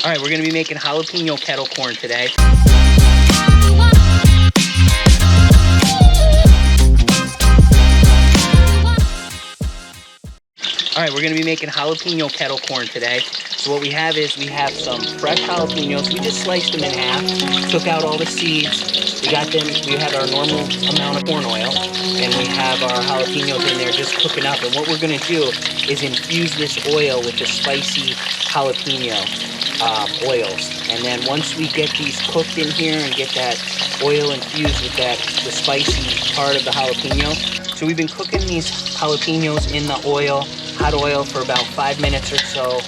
All right, we're gonna be making jalapeno kettle corn today. All right, we're gonna be making jalapeno kettle corn today. So what we have is we have some fresh jalapenos. We just sliced them in half, took out all the seeds. We got them, we have our normal amount of corn oil, and we have our jalapenos in there just cooking up. And what we're gonna do is infuse this oil with the spicy jalapeno oils. And then once we get these cooked in here and get that oil infused with the spicy part of the jalapeno. So we've been cooking these jalapenos in the oil, hot oil, for about 5 minutes or so.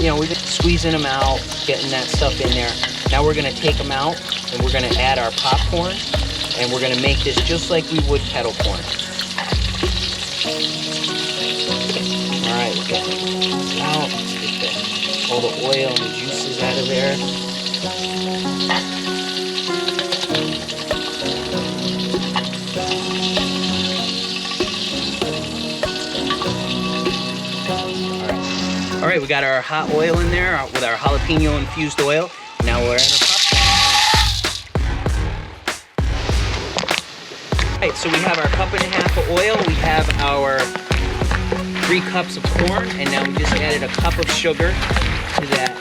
You know, we've been squeezing them out, getting that stuff in there. Now we're gonna take them out and we're gonna add our popcorn, and we're gonna make this just like we would kettle corn. All right, we're getting it out. Let's get all the oil and the juices out of there. All right, we got our hot oil in there with our jalapeno infused oil. Now we're at our popcorn. All right, so we have our 1.5 cups of oil. We have our 3 cups of corn, and now we just added a cup of sugar to that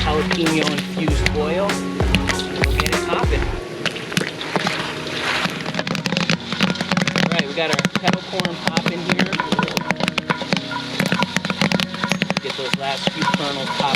jalapeno infused oil. And we'll get it popping. All right, we got our kettle corn popping here. Get those last few kernels popping.